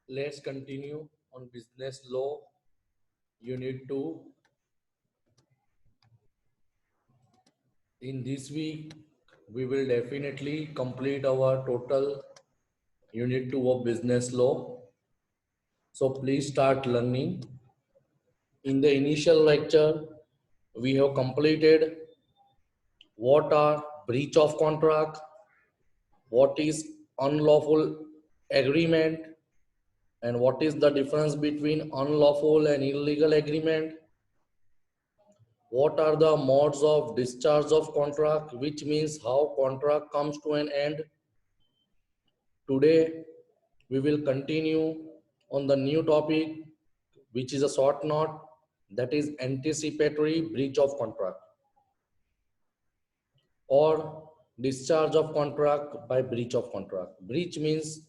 Let's continue on business law, unit 2. In this week, we will definitely complete our total unit 2 of business law. So please start learning. In the initial lecture, we have completed what are breach of contract, what is unlawful agreement, and what is the difference between unlawful and illegal agreement. What are the modes of discharge of contract, which means how contract comes to an end. Today, we will continue on the new topic, which is a short note, that is anticipatory breach of contract or discharge of contract by breach of contract. Breach means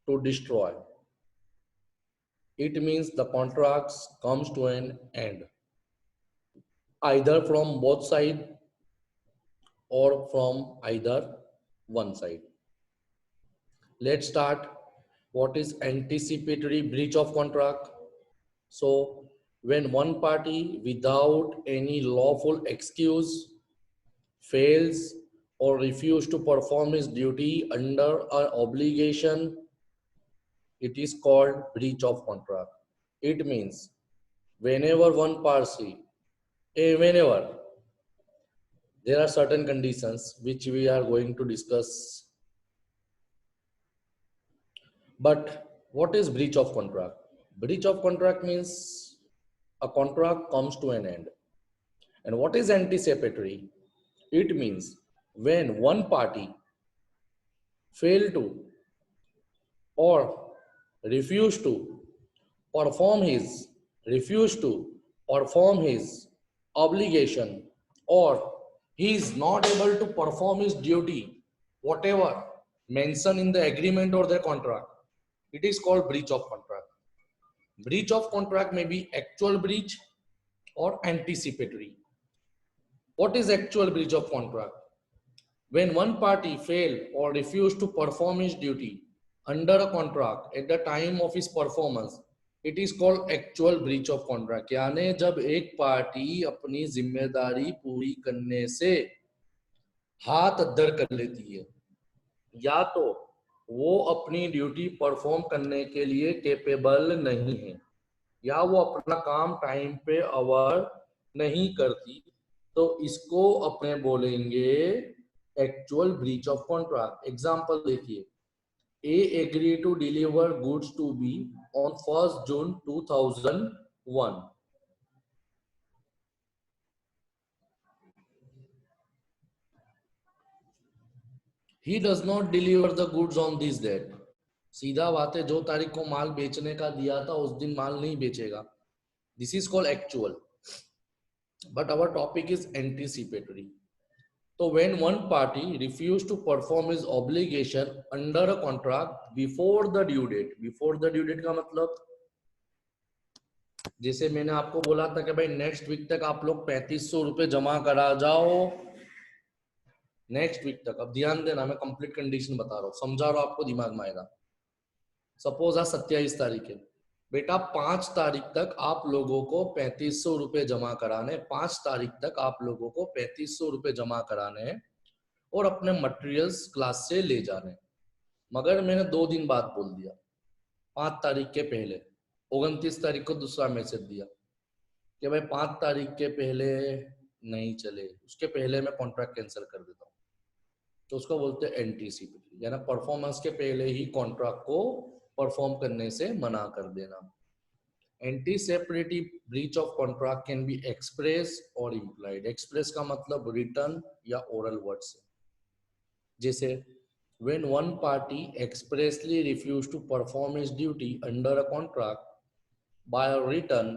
to destroy. It means the contracts comes to an end, either from both sides or from either one side. Let's start. What is anticipatory breach of contract? So, when one party without any lawful excuse fails or refuses to perform his duty under an obligation, it is called breach of contract. It means whenever one party, whenever there are certain conditions which we are going to discuss. But what is breach of contract? Breach of contract means a contract comes to an end. And what is anticipatory? It means when one party fail to or refuse to perform his refuse to perform his obligation, or he is not able to perform his duty, whatever mentioned in the agreement or the contract, it is called breach of contract. Breach of contract may be actual breach or anticipatory. What is actual breach of contract? When one party fail or refuse to perform his duty under a contract at the time of his performance, it is called actual breach of contract. यानी जब एक party अपनी जिम्मेदारी पूरी करने से हाथ अद्दर कर लेती है, या तो वो अपनी ड्यूटी परफॉर्म करने के लिए कैपेबल नहीं है, या वो अपना काम टाइम पे अवर नहीं करती, तो इसको अपने बोलेंगे actual breach of contract. Example देखिए, A agree to deliver goods to B on 1st June 2001. He does not deliver the goods on this date. सीधा बात है, जो तारीख को माल बेचने का दिया था उस दिन माल नहीं बेचेगा. This is called actual. But our topic is anticipatory. So when one party refused to perform his obligation under a contract before the due date का मतलब, जैसे मैंने आपको बोला था कि भाई नेक्स्ट वीक तक आप लोग 3500 रुपए जमा करा जाओ, नेक्स्ट वीक तक. अब ध्यान देना, मैं कंप्लीट कंडीशन बता रहा हूँ, समझा रहा हूँ, आपको दिमाग में आएगा. सपोज आज 27 तारीख है बेटा, 5 तारीख तक आप लोगों को 3500 रुपए जमा कराने, 5 तारीख तक आप लोगों को 3500 रुपए जमा कराने और अपने मटेरियल्स क्लास से ले जाने. मगर मैंने 2 दिन बाद बोल दिया, 5 तारीख के पहले, 29 तारीख को दूसरा मैसेज दिया कि भाई 5 तारीख के पहले नहीं चले, उसके पहले मैं कॉन्ट्रैक्ट कैंसिल कर देता हूँ. तो उसको बोलते हैं एंटीसिपेटरी, यानी परफॉर्मेंस के पहले ही कॉन्ट्रैक्ट को परफॉर्म करने से मना कर देना. Anticipatory breach of contract can be express और इम्प्लाइड. एक्सप्रेस का मतलब रिटर्न या ओरल वर्ड से. जैसे when one party expressly refused to perform his duty under a contract by a written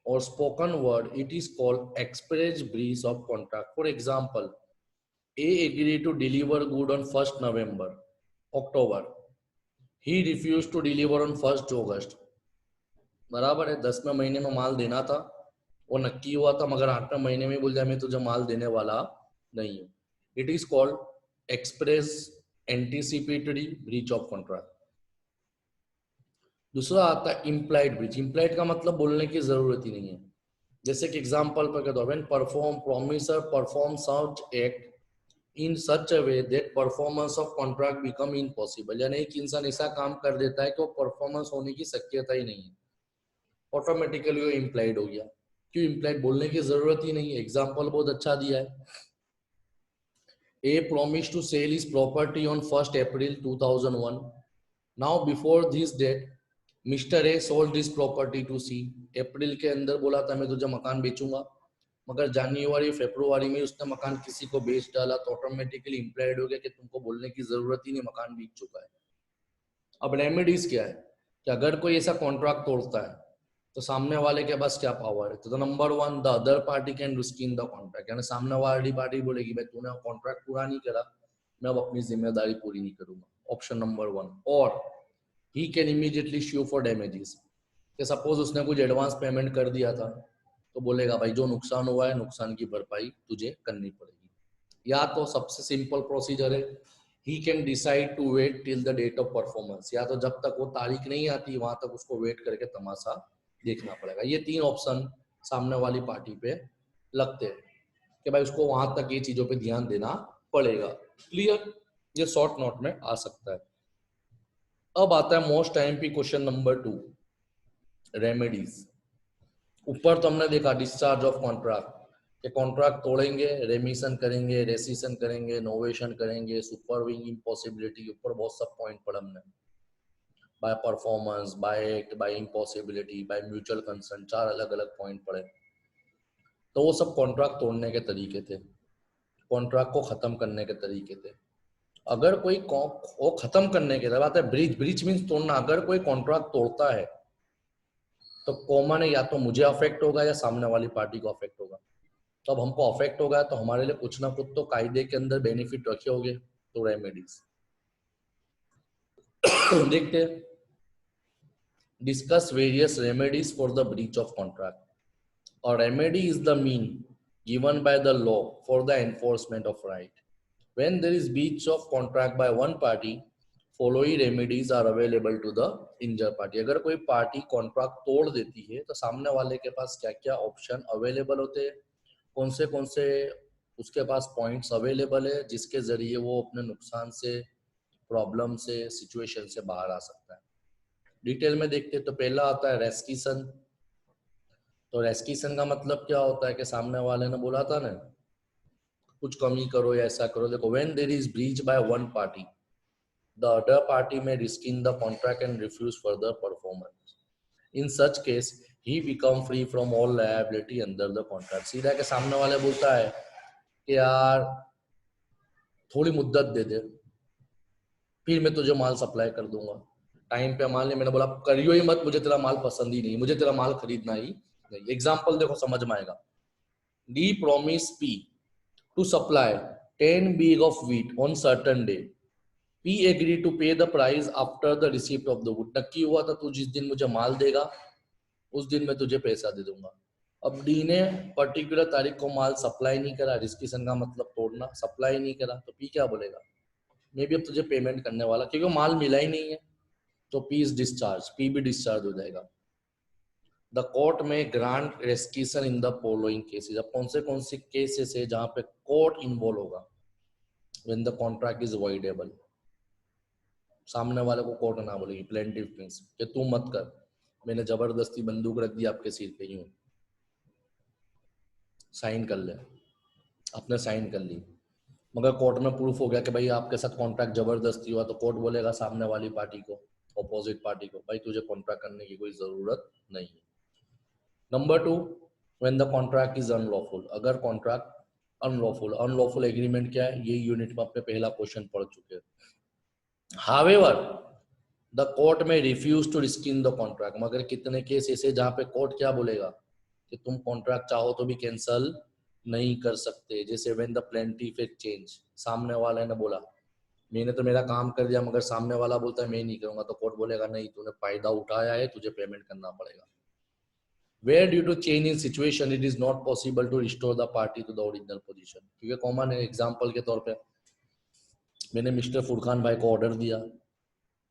or spoken word, it is called express breach of contract. For example, A agreed to deliver good on 1st October. He refused to deliver on 1st August. बराबर है, 10वें महीने में माल देना था, वो नक्की हुआ था, मगर 8वें महीने में बोल दिया मैं तुझे माल देने वाला नहीं हूँ. It is called express anticipatory breach of contract. दूसरा आता है इम्प्लाइड ब्रीच। इम्प्लाइड का मतलब बोलने की जरूरत ही नहीं है। जैसे कि एग्जांपल पर कहता हूं, when perform promisor perform such act in such a way that performance of contract become impossible, यानी एक इंसान ऐसा काम कर देता है कि वो परफॉर्मेंस होने की शक्यता ही नहीं है, ऑटोमेटिकली वो इम्प्लाइड हो गया। क्यों इम्प्लाइड? बोलने की जरूरत ही नहीं है। एग्जाम्पल बहुत अच्छा दिया है, A promised to sell his property on 1st April 2001. Now, before this date, Mr. A sold this property to C. अप्रैल के अंदर बोला था मैं तुझे मकान बेचूंगा, मगर जनवरी फरवरी में उसने मकान किसी को बेच डाला, तो ऑटोमेटिकली इम्प्लाइड हो गया कि तुमको बोलने की जरूरत ही नहीं, मकान बिक चुका है। अब रेमेडीज क्या है कि अगर कोई ऐसा कॉन्ट्रैक्ट तोड़ता है तो सामने वाले के पास क्या पावर है? तो number one, the other party can rescind the contract, यानी सामने वाली पार्टी बोलेगी भाई तूने कॉन्ट्रैक्ट पूरा नहीं करा, मैं अब अपनी जिम्मेदारी पूरी नहीं करूंगा। Option number one. और he can immediately sue for damages, कि सपोज उसने कुछ एडवांस पेमेंट कर दिया था तो बोलेगा भाई जो नुकसान हुआ है नुकसान की भरपाई तुझे करनी पड़ेगी। या तो सबसे सिंपल प्रोसीजर है, he can decide to wait till the date of performance, या तो जब तक वो तारीख नहीं आती वहां तक उसको वेट करके तमाशा देखना पड़ेगा। ये तीन ऑप्शन सामने वाली पार्टी पे लगते हैं कि भाई उसको वहां तक ये चीजों पे ध्यान देना पड़ेगा। क्लियर? ये शॉर्ट नोट में आ सकता है। अब आता है मोस्ट टाइम पे क्वेश्चन नंबर 2, रेमेडीज। ऊपर तो हमने देखा डिस्चार्ज ऑफ कॉन्ट्रैक्ट, कि कॉन्ट्रैक्ट तोड़ेंगे, रेमिशन करेंगे, रेसिशन करेंगे, नोवेशन करेंगे, सुपरविंग इम्पॉसिबिलिटी, ऊपर बहुत सब पॉइंट पढ़ा हमने। By performance, by act, by impossibility, by mutual concern, 4 अलग अलग पॉइंट पढ़े। तो वो सब कॉन्ट्रैक्ट तोड़ने के तरीके थे, कॉन्ट्रैक्ट को खत्म करने के तरीके थे। अगर कोई वो खत्म करने के बाद है ब्रीच, ब्रीच मीन्स तोड़ना। अगर कोई कॉन्ट्रैक्ट तोड़ता है तो कॉमन है या तो मुझे अफेक्ट होगा या सामने वाली पार्टी को अफेक्ट होगा। तो अब हमको अफेक्ट होगा तो हमारे लिए कुछ ना कुछ तो कायदे के अंदर बेनिफिट रखे होंगे, तो रेमेडीज देखते हैं। Discuss various remedies for the breach of contract. A remedy is the mean given by the law for the enforcement of right. When there is breach of contract by one party, following remedies are available to the injured party. अगर कोई party contract तोड़ देती है तो सामने वाले के पास क्या क्या ऑप्शन अवेलेबल होते हैं, कौन से उसके पास पॉइंट्स अवेलेबल है जिसके जरिए वो अपने नुकसान से, प्रॉब्लम से, सिचुएशन से बाहर आ सकता है। डिटेल में देखते हैं तो पहला आता है रेस्किशन। तो रेस्किशन का मतलब क्या होता है कि सामने वाले ने बोला था ना कुछ कमी करो या ऐसा करो। देखो, when there is breach by one party, the other party may rescind the contract and refuse further performance. In such case he become free from all liability under the contract. सीधा के सामने वाले बोलता है कि यार थोड़ी मुद्दत दे दे, फिर मैं तुझे माल सप्लाई कर दूंगा। टाइम पे मान ले मैंने बोला करियो ही मत, मुझे तेरा माल पसंद ही नहीं, मुझे तेरा माल खरीदना ही नहीं। एग्जाम्पल देखो समझ में आएगा। D promise P to supply 10 bag of wheat on certain day. P agreed to pay the price after the receipt of the wood. नक्की हुआ था तू जिस दिन मुझे माल देगा उस दिन मैं तुझे पैसा दे दूंगा। अब डी ने पर्टिकुलर तारीख को माल सप्लाई नहीं करा, रिस्किशन का मतलब तोड़ना, सप्लाई नहीं करा, तो पी क्या बोलेगा? मैं भी अब तुझे पेमेंट करने वाला, क्योंकि माल मिला ही नहीं है। तो पी इज डिस्चार्ज, पी भी डिस्चार्ज हो जाएगा। The court may grant rescission in the following cases. अब कौन से केसेस है जहां पे कोर्ट इन्वॉल्व होगा? when the contract is voidable, सामने वाले को कोर्ट ना बोलेगी, प्लेंटिव मींस कि तू मत कर, मैंने जबरदस्ती बंदूक रख दी आपके सिर पे, यूं साइन कर ले, आपने साइन कर ली, मगर कोर्ट में प्रूफ हो गया कि भाई आपके साथ कॉन्ट्रैक्ट जबरदस्ती हुआ, तो कोर्ट बोलेगा सामने वाली पार्टी को, ऑपोजिट पार्टी को, भाई तुझे कॉन्ट्रैक्ट करने की कोई जरूरत नहीं है। Number 2, when the contract is unlawful. अगर कॉन्ट्रैक्ट अनलॉफुल, अनलॉफुल एग्रीमेंट क्या है ये यूनिट में अपने पहला क्वेश्चन पढ़ चुके हैं। However, द कोर्ट में रिफ्यूज टू रिस्किन द कॉन्ट्रैक्ट। मगर कितने केस ऐसे जहां पे कोर्ट क्या बोलेगा कि तुम कॉन्ट्रैक्ट चाहो तो भी कैंसल नहीं कर सकते। जैसे व्हेन द प्लेंटिफ चेंज, सामने वाले ने बोला मैंने तो मेरा काम कर दिया, मगर सामने वाला बोलता है मैं नहीं करूंगा, तो कोर्ट बोलेगा नहीं, तूने फायदा उठाया है, तुझे पेमेंट करना पड़ेगा। Where due to change in situation it is not possible to restore the party to the original position. क्योंकि कॉमन है, एग्जांपल के तौर पे मैंने मिस्टर फुरकान भाई को ऑर्डर दिया,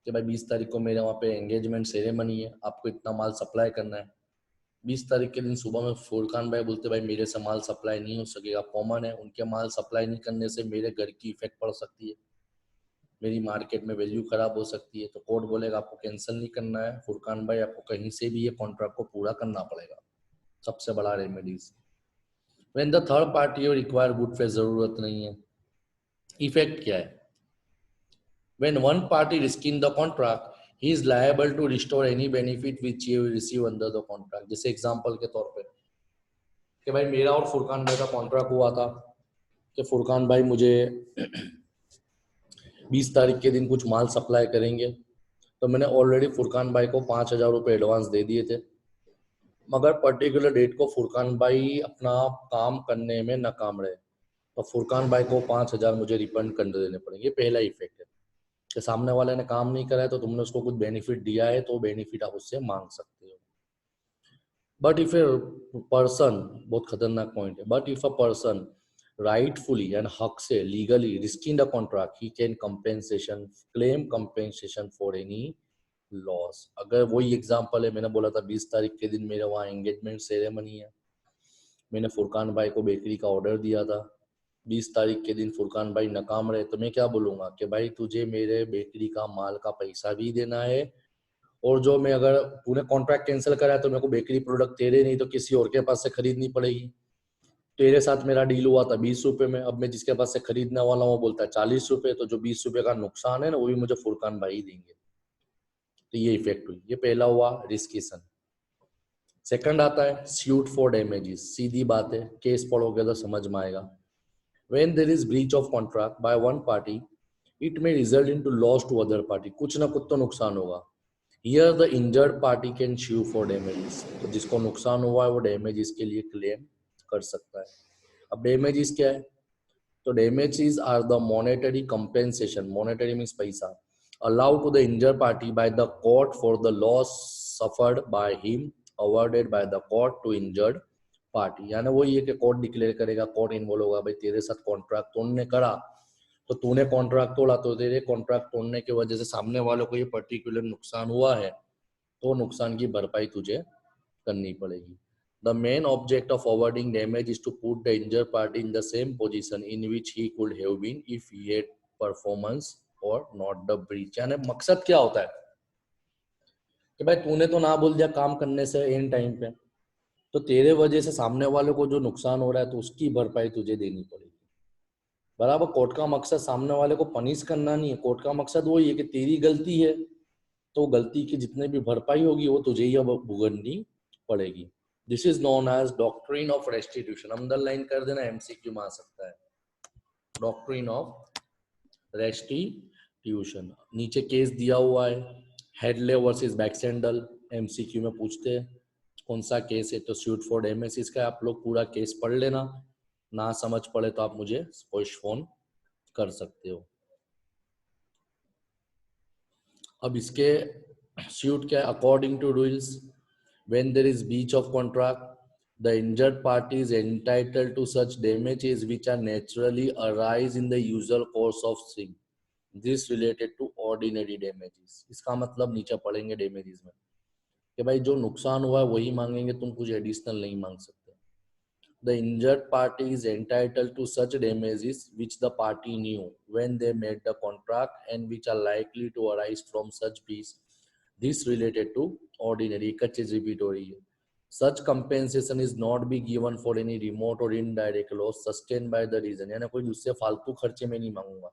कि भाई 20 तारीख को मेरे वहाँ पे एंगेजमेंट सेरेमनी है, आपको इतना माल सप्लाई करना है। 20 तारीख के दिन सुबह में फुरकान भाई बोलते भाई मेरे से माल सप्लाई नहीं हो सकेगा, कॉमन है, उनके माल सप्लाई नहीं करने से मेरे घर की इफेक्ट पड़ सकती है, मेरी मार्केट में वैल्यू खराब हो सकती है। तो कोर्ट बोलेगा आपको कैंसिल नहीं करना है फुरकान भाई, आपको कहीं से भी ये कॉन्ट्रैक्ट को पूरा करना पड़ेगा। सबसे बड़ा remedies. When the third party और रिक्वायर गुड फेथ, जरूरत नहीं है। इफेक्ट क्या है? When one party risking the contract, he is liable to restore any benefit which he receive under the contract. जैसे एग्जांपल के तौर पे कि भाई मेरा और फुरकान भाई का कॉन्ट्रैक्ट हुआ था कि फुरकान भाई मुझे 20 तारीख के दिन कुछ माल सप्लाई करेंगे, तो मैंने ऑलरेडी फुरकान भाई को 5,000 रुपये एडवांस दे दिए थे, मगर पर्टिकुलर डेट को फुरकान भाई अपना काम करने में नाकाम रहे, तो फुरकान भाई को 5,000 मुझे रिफंड कर देने पड़ेंगे। पहला इफेक्ट है कि सामने वाले ने काम नहीं करा है तो तुमने उसको कुछ बेनिफिट दिया है, तो बेनिफिट आप उससे मांग सकते हो। बट इफ ए पर्सन, बहुत खतरनाक पॉइंट है, but if a person rightfully and हक से legally risking the contract, he can compensation claim compensation for any loss. अगर वही एग्जांपल है, मैंने बोला था 20 तारीख के दिन मेरे वहाँ एंगेजमेंट सेरेमनी है, मैंने फुरकान भाई को बेकरी का ऑर्डर दिया था, 20 तारीख के दिन फुरकान भाई नाकाम रहे, तो मैं क्या बोलूँगा कि भाई तुझे मेरे बेकरी का माल का पैसा भी देना है, और जो मैं, अगर तूने कॉन्ट्रैक्ट कैंसिल करा है तो मेरे को बेकरी प्रोडक्ट तेरे नहीं तो किसी और के पास से खरीदनी पड़ेगी। तेरे साथ मेरा डील हुआ था 20 रुपए में, अब मैं जिसके पास से खरीदने वाला हूँ वो बोलता है 40 रुपए, तो जो 20 रुपए का नुकसान है ना वो भी मुझे फुरकान भाई देंगे। तो ये इफेक्ट हुई, ये पहला हुआ रिस्किसन। सेकंड आता है स्यूट फॉर डैमेजेस। सीधी बात है, केस पढ़ोगे तो समझ में आएगा। When there is breach of contract by one party, it may result into loss to other party. कुछ ना कुछ तो नुकसान होगा। Here the injured party can sue for damages. तो जिसको नुकसान हुआ है वो डैमेजेस के लिए क्लेम कर सकता है। अब डैमेजेस क्या है? तो damages are the monetary compensation, monetary means पैसा, allowed to the injured party by the court for the loss suffered by him, awarded by the court to injured party। यानी वो ये कि कोर्ट डिक्लेयर करेगा, court involve होगा, भाई तेरे साथ कॉन्ट्रैक्ट तोड़ने करा, तो तूने कॉन्ट्रैक्ट तोड़ा, तो तेरे कॉन्ट्रैक्ट तोड़ने की वजह से सामने वालों को ये पर्टिकुलर नुकसान हुआ है, तो नुकसान की भरपाई तुझे करनी पड़ेगी। The main object of awarding damage is to put the injured party in the same position in which he could have been if he had performance or not the breach। यानी मकसद क्या होता है कि भाई तूने तो ना बोल दिया काम करने से एंड टाइम पे, तो तेरे वजह से सामने वाले को जो नुकसान हो रहा है तो उसकी भरपाई तुझे देनी पड़ेगी। बराबर। कोर्ट का मकसद सामने वाले को पनिश करना नहीं है, कोर्ट का मकसद वही है कि तेरी गलती है तो गलती की जितने भी भरपाई होगी वो तुझे ही अब भुगतनी पड़ेगी। This is known as doctrine of restitution. Underline कर देना, एमसीक्यू में आ सकता है। Doctrine of restitution. नीचे केस दिया हुआ है, हेडले वर्सेस बैक्सेंडल। एमसीक्यू में पूछते हैं कौन सा केस है, तो सूट फॉर डैमेजेस का। आप लोग पूरा केस पढ़ लेना, ना समझ पड़े तो आप मुझे फोन कर सकते हो। अब इसके सूट क्या है? According to rules, when there is breach of contract, the injured party is entitled to such damages which are naturally arise in the usual course of thing, this related to ordinary damages। इसका मतलब नीचे पढ़ेंगे damages में कि भाई जो नुकसान हुआ है वही मांगेंगे, तुम कुछ एडिशनल नहीं मांग सकते। The injured party is entitled to such damages which the party knew when they made the contract and which are likely to arise from such breach, this related to ordinary। एक चीज repeat हो रही है। Such compensation is not be given for any remote or indirect loss sustained by the reason। यानी कोई उससे फालतू खर्चे में नहीं मांगूंगा,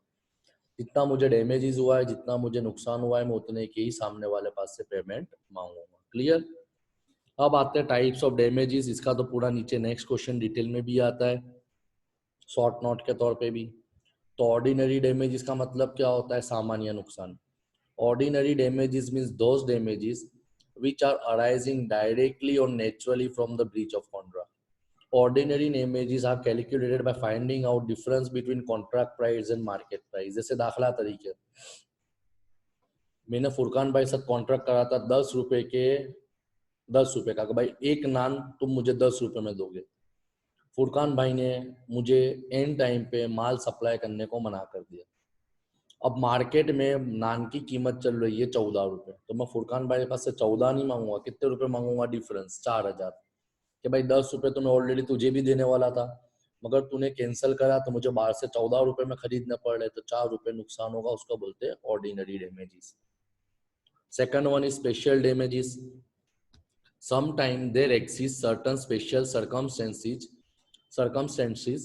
जितना मुझे डैमेजेस हुआ है, जितना मुझे नुकसान हुआ है, मैं उतने के ही सामने वाले पास से पेमेंट मांगूंगा। क्लियर? अब आते हैं टाइप्स ऑफ डैमेजेस। इसका तो पूरा नीचे नेक्स्ट क्वेश्चन डिटेल में भी आता है, शॉर्ट नोट के तौर पे भी। तो ऑर्डिनरी डैमेजेस का मतलब क्या होता है? सामान्य नुकसान। Ordinary damages means those damages which are arising directly or naturally from the breach of contract. Ordinary damages are calculated by finding out difference between contract price and market price। जैसे दाखला तरीके, मैंने फुरकान भाई साथ कॉन्ट्रैक्ट करा था 10 रुपए के, 10 रुपए का, भाई एक नान तुम मुझे 10 रुपए में दोगे। फुरकान भाई ने मुझे एंड टाइम पे माल सप्लाई करने को मना कर दिया। अब मार्केट में नान की कीमत चल रही है 14 रुपए, तो मैं फुरकान भाई के पास से 14 नहीं मांगूंगा, कितने रुपए मांगूंगा? डिफरेंस 4,000, कि भाई 10 रुपए तो मैं ऑलरेडी तुझे भी देने वाला था, मगर तूने कैंसिल करा तो मुझे बाहर से 14 रुपए में खरीदने पड़ रहे, तो 4 रुपए नुकसान होगा, उसको बोलते हैं ordinary damages. Second one is special damages. Sometimes there exist certain special circumstances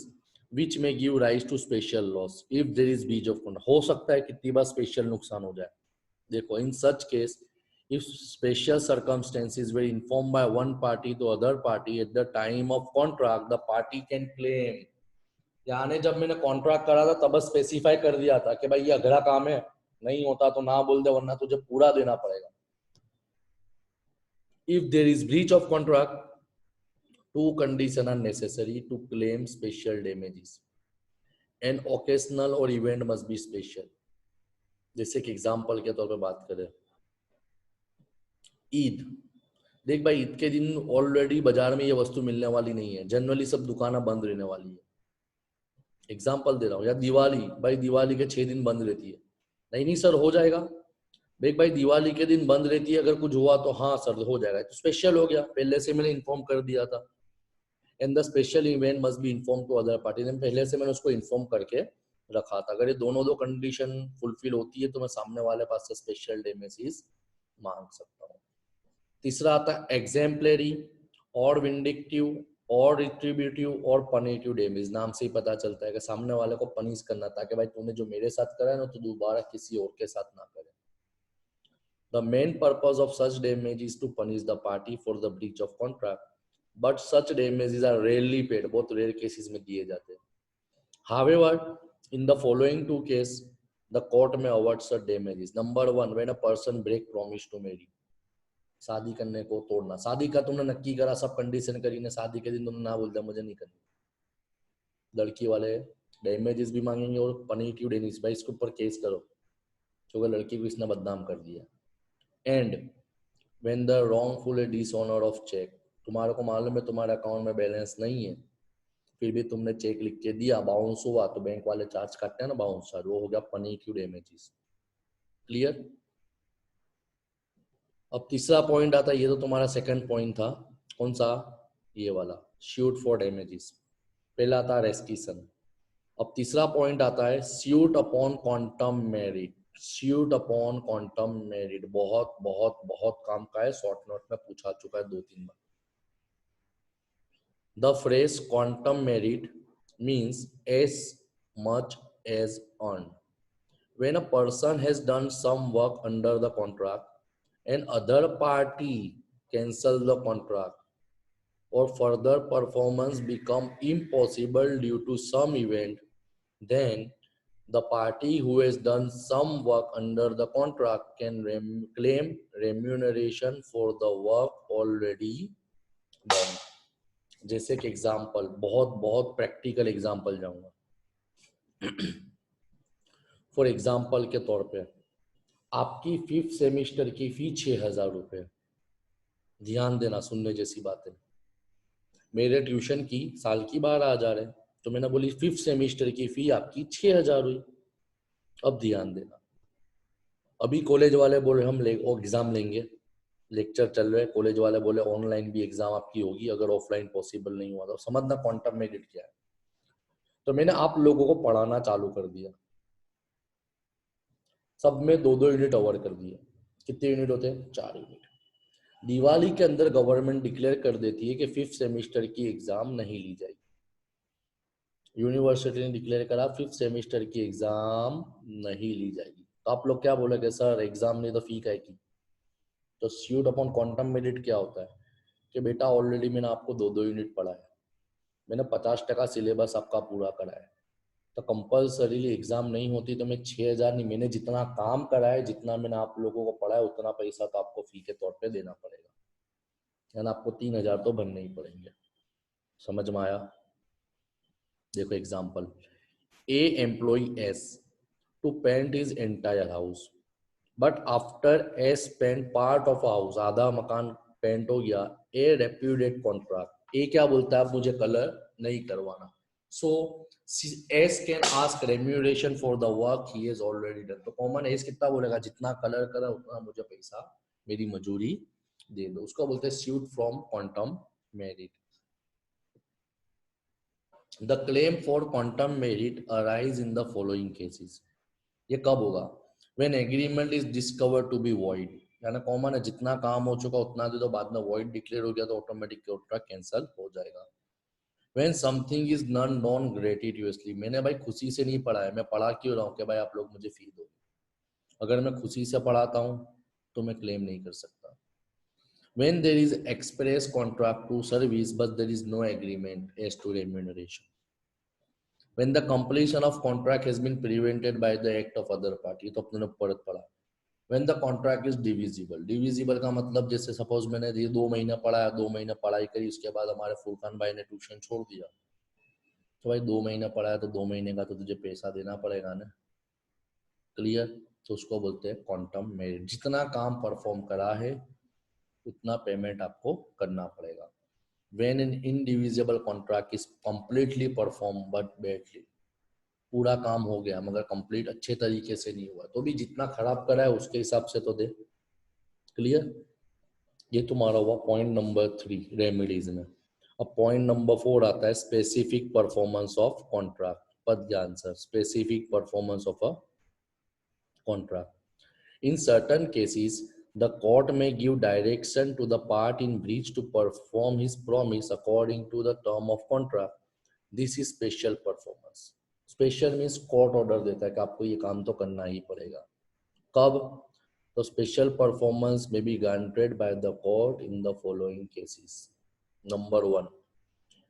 which may give rise to special loss if there is breach of contract. हो सकता है कितनी बार स्पेशल नुकसान हो जाए। देखो, in such case, if special circumstances were informed by one party to other party at the time of contract, the party can claim. यानी जब मैंने कॉन्ट्रैक्ट करा था तब स्पेसिफाई कर दिया था कि भाई ये अगला काम है, नहीं होता तो ना बोल दे, वरना तुझे पूरा देना पड़ेगा। If there is breach of contract, two conditions are necessary to claim special damages. An occasional or event must be special. जैसे कि एग्जाम्पल के तौर पे बात करें, ईद। देख भाई, ईद के दिन ऑलरेडी बाजार में ये वस्तु मिलने वाली नहीं है, जनरली सब दुकानें बंद रहने वाली है। एग्जाम्पल दे रहा हूँ। या दिवाली, भाई दिवाली के 6 दिन बंद रहती है। नहीं सर हो जाएगा। देख भाई, दिवाली के दिन बंद रहती है, अगर कुछ हुआ तो हाँ सर हो जाएगा, तो स्पेशल हो गया, पहले से मैंने इन्फॉर्म कर दिया था। And the special event must be inform to other party, पहले से मैंने उसको इन्फॉर्म करके रखा था। अगर ये दोनों दो कंडीशन फुलफिल होती है तो मैं सामने वाले पास से स्पेशल डैमेजेस मांग सकता हूँ। तीसरा आता है एग्जाम्पलरी और विंडिक्टिव और रिट्रीब्यूटिव और पनिटिव डैमेज। नाम से ही पता चलता है कि सामने वाले को पनिश करना, ताकि भाई तूने जो मेरे साथ करा है ना, तो दोबारा किसी और के साथ ना करे। The main purpose of such damage is to punish the party for the breach of contract, but such damages are rarely paid. बहुत rare cases में दिए जाते हैं। However, in the following two cases, the court may award such damages. Number one, when a person break promise to marry. शादी करने को तोड़ना। शादी का तुमने नक्की करा, सब कंडीशन करी ने, शादी के दिन तुमने ना बोल दिया मुझे नहीं करनी, लड़की वाले डैमेजेस भी मांगेंगे और पनिटिव डैमेज, भाई इसके ऊपर केस करो क्योंकि लड़की को इसने बदनाम कर दिया। And when the wrongful dishonor of check, तुम्हारे को मालूम है तुम्हारे अकाउंट में बैलेंस नहीं है, फिर भी तुमने चेक लिख के दिया, बाउंस हुआ, तो बैंक वाले चार्ज काटते हैं ना बाउंसर, वो हो गया पनिटिव डैमेजेस। क्लियर? अब तीसरा पॉइंट आता है, ये तो तुम्हारा सेकंड पॉइंट था, कौन सा? ये वाला, सूट फॉर डैमेजेस। पहला था रेस्टिशन। अब तीसरा पॉइंट आता है suit upon quantum merit. Suit upon quantum merit बहुत बहुत बहुत काम का है, शॉर्ट नोट में पूछा चुका है 2-3 बार। The phrase quantum meruit means as much as earn. When a person has done some work under the contract and other party cancel the contract or further performance become impossible due to some event, then the party who has done some work under the contract can claim remuneration for the work already done. जैसे कि example, बहुत बहुत practical example जाऊंगा। For example के तौर पे, आपकी 5th semester की फी 6,000 रुपये। ध्यान देना, सुनने जैसी बात है। मेरे ट्यूशन की साल की 12,000 है, तो मैंने बोली 5th सेमिस्टर की फी आपकी 6,000 हुई। अब ध्यान देना, अभी कॉलेज वाले बोले हम एग्जाम लेंगे, लेक्चर चल रहे, कॉलेज वाले बोले ऑनलाइन भी एग्जाम आपकी होगी अगर ऑफलाइन पॉसिबल नहीं हुआ तो। समझना क्वांटम मेरिट क्या है। तो मैंने आप लोगों को पढ़ाना चालू कर दिया, सब में 2-2 यूनिट ओवर कर दिए। कितने यूनिट होते हैं? 4 यूनिट। दिवाली के अंदर गवर्नमेंट डिक्लेयर कर देती है कि 5th सेमेस्टर की एग्जाम नहीं ली जाएगी। यूनिवर्सिटी ने डिक्लेयर करा 5th सेमेस्टर की एग्जाम नहीं ली जाएगी, तो आप लोग क्या बोलोगे? सर एग्जाम नहीं तो फी क्या की? तो सूट अपॉन क्वांटम मेरिट क्या होता है कि बेटा ऑलरेडी मैंने आपको 2-2 यूनिट पढ़ाया, मैंने 50% सिलेबस आपका पूरा कराया, तो कंपल्सरीली एग्जाम नहीं होती तो मैं 6,000 नहीं, मैंने जितना काम करा है, जितना मैंने आप लोगों को पढ़ाया, उतना पैसा तो आपको फी के तौर पे देना पड़ेगा, यानी आपको 3,000 तो भरने ही पड़ेंगे। समझ में आया? देखो example, a employee as to paint his entire house, but after as paint part of house, आधा मकान पेंट हो गया, ए रेप्यूटेड कॉन्ट्रैक्ट, ए क्या बोलता है? आप मुझे कलर नहीं करवाना, So S can ask remuneration for the work he has already done. तो कॉमन एस कितना बोलेगा, जितना कलर करा उतना मुझे पैसा मेरी मजूरी दे दो, उसको बोलते हैं suit from quantum merit. The claim for quantum merit arise in the following cases. ये कब होगा? When agreement is discovered to be void, यानी कॉमन है जितना काम हो चुका उतना दे दो, बाद में void डिक्लेयर हो गया तो ऑटोमेटिक कॉन्ट्रैक्ट कैंसिल हो जाएगा. When something is non gratuitously, मैंने भाई खुशी से नहीं पढ़ा है, मैं पढ़ा क्यों रहा हूँ कि भाई आप लोग मुझे फी दो. अगर मैं खुशी से पढ़ाता हूँ तो मैं क्लेम नहीं कर सकता. When there is express contract to service but there is no agreement as to remuneration. When the completion of contract has been prevented by the act of other party, तो अपने परत पढ़ा. When the contract is divisible, divisible का मतलब जैसे suppose मैंने ये 2 महीना पढ़ाया, 2 महीना पढ़ाई करी, उसके बाद हमारे फुरकान भाई ने ट्यूशन छोड़ दिया, तो भाई 2 महीना पढ़ाया तो 2 महीने का तो तुझे पैसा देना पड़ेगा ना. क्लियर? तो उसको बोलते हैं क्वांटम मेरिट. जितना काम परफॉर्म करा है उतना पेमेंट आपको करना पड़ेगा. When an indivisible contract is completely performed but badly, पूरा काम हो गया मगर कंप्लीट अच्छे तरीके से नहीं हुआ, तो भी जितना खराब करा है उसके हिसाब से तो दे. क्लियर? ये तुम्हारा हुआ पॉइंट नंबर 3 रेमेडीज में. अब पॉइंट नंबर 4 आता है स्पेसिफिक परफॉर्मेंस ऑफ कॉन्ट्रैक्ट. पद answer specific performance of a contract. In certain cases, the court may give direction to the part in breach to perform his promise according to the term of contract. This is special performance. Special means court order देता है कि आपको ये काम तो करना ही पड़ेगा. कब? तो special performance may be granted by the court in the following cases. Number 1,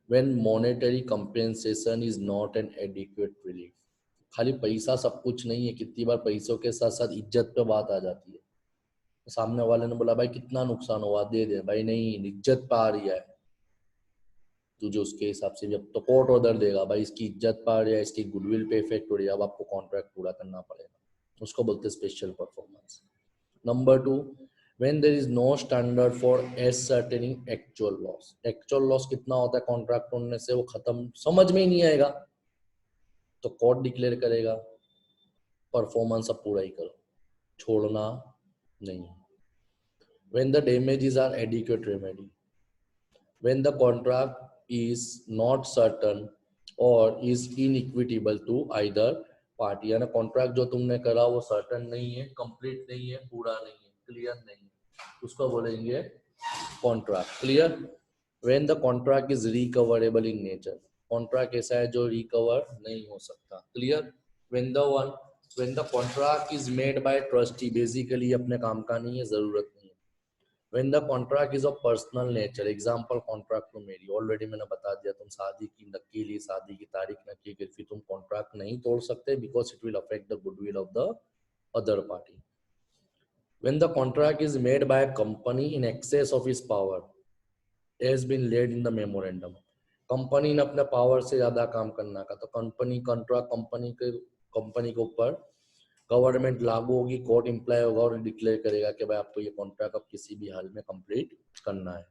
when monetary compensation is not an adequate relief. खाली पैसा सब कुछ नहीं है, कितनी बार पैसों के साथ साथ इज्जत पे बात आ जाती है. सामने वाले ने बोला भाई कितना नुकसान हुआ, दे दे. भाई नहीं, इज्जत पे आ रही है, तुझे उसके हिसाब से जब तो कोर्ट ऑर्डर देगा भाई इसकी इज्जत पे आ रही है, इसकी गुडविल पे इफेक्ट हो रही है, अब आपको कॉन्ट्रैक्ट पूरा करना पड़ेगा. उसको बोलते हैं special performance. Number 2, when there is no standard for ascertaining actual loss. Actual loss कितना होता है कॉन्ट्रैक्ट होने से वो खत्म समझ में ही नहीं आएगा, तो कोर्ट डिक्लेयर करेगा परफॉर्मेंस अब पूरा ही करो, छोड़ना नहीं. When the damages are adequate remedy. When the contract is not certain or is inequitable to either party. यानी कॉन्ट्रैक्ट जो तुमने करा वो सर्टन नहीं है, कंप्लीट नहीं है, पूरा नहीं है, क्लियर नहीं है, उसको बोलेंगे contract. Clear? When the contract is recoverable in nature. Contract ऐसा है जो रिकवर नहीं हो सकता. Clear? When the contract is made by trustee, basically अपने काम का नहीं है, जरूरत नहीं है. When the contract is of personal nature, example contract to marry, already मैंने बता दिया, तुम शादी की नक्की ली, शादी की तारीख नक्की की, फिर तुम कॉन्ट्रैक्ट नहीं तोड़ सकते because it will affect the goodwill of the other party. When the contract is made by a company in excess of its power, has been laid in the memorandum. Company ने अपने power से ज्यादा काम करना का, तो company contract company के ऊपर गवर्नमेंट लागू होगी, कोर्ट इम्प्लाई होगा और डिक्लेयर करेगा कि भाई आपको ये कॉन्ट्रैक्ट अब किसी भी हाल में कंप्लीट करना है.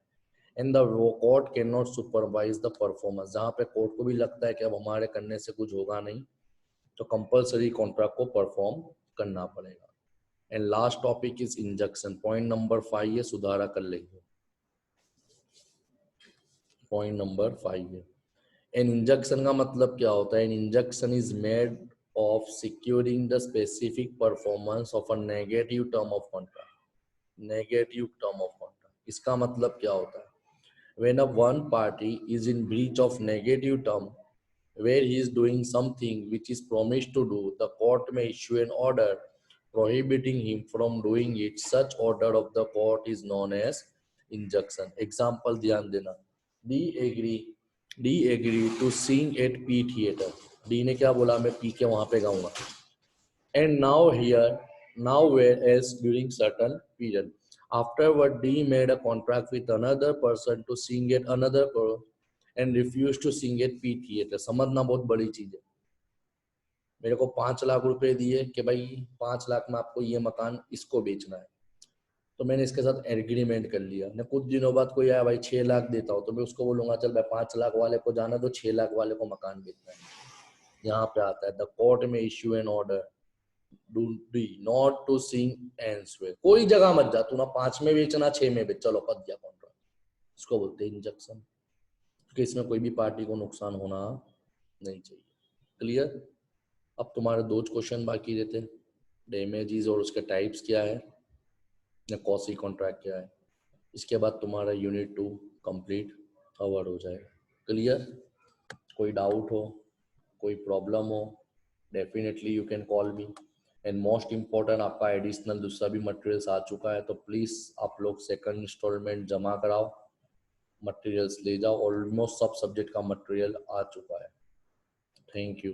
And the court can not supervise the performance. जहाँ पे कोर्ट को भी लगता है कि अब हमारे करने से कुछ होगा नहीं, तो कंपल्सरी कॉन्ट्रैक्ट को परफॉर्म करना पड़ेगा. And last topic is injunction. Point number 5 ये सुधारा कर लेंगे. पॉइंट नंबर 5 है एन इंजंक्शन का मतलब क्या होता है. An injunction is made of securing the specific performance of a negative term of contract. Negative term of contract. इसका मतलब क्या होता है? When a one party is in breach of negative term where he is doing something which is promised to do, the court may issue an order prohibiting him from doing it. Such order of the court is known as injunction. Example ध्यान देना. D agree to sing at P theater. D ने क्या बोला, मैं P के वहां पे गाऊंगा. And now whereas during certain period afterward D made a contract with another person to sing at another chorus and refused to sing at P theater. समझना बहुत बड़ी चीज है. मेरे को 5 लाख रुपए दिए कि भाई 5 लाख में आपको ये मकान इसको बेचना है, तो मैंने इसके साथ एग्रीमेंट कर लिया ना, कुछ दिनों बाद कोई आया भाई 6 लाख देता हो, तो मैं उसको बोलूंगा चल भाई 5 लाख वाले को जाना दो, 6 लाख वाले को मकान बेचना है। यहाँ पे आता है the court may issue an order to D not to sing anyway, कोई जगह मत जा, तू ना 5 में बेचना 6 में बेच, चलो पत गया कॉन्ट्रैक्ट। इसको बोलते हैं इंजेक्शन, क्योंकि इसमें कोई भी पार्टी को नुकसान होना नहीं चाहिए। क्लियर? अब तुम्हारे 2 क्वेश्चन बाकी रहते, डैमेजेस और उसके टाइप्स क्या है या कॉसी कॉन्ट्रैक्ट क्या है। इसके बाद तुम्हारा यूनिट 2 कंप्लीट कवर हो जाएगा। क्लियर? कोई डाउट हो, कोई प्रॉब्लम हो, definitely you can call me. And most important, आपका एडिशनल दूसरा भी मटेरियल्स आ चुका है, तो प्लीज़ आप लोग सेकंड इंस्टॉलमेंट जमा कराओ, मटेरियल्स ले जाओ। ऑलमोस्ट सब सब्जेक्ट का मटेरियल आ चुका है। Thank you.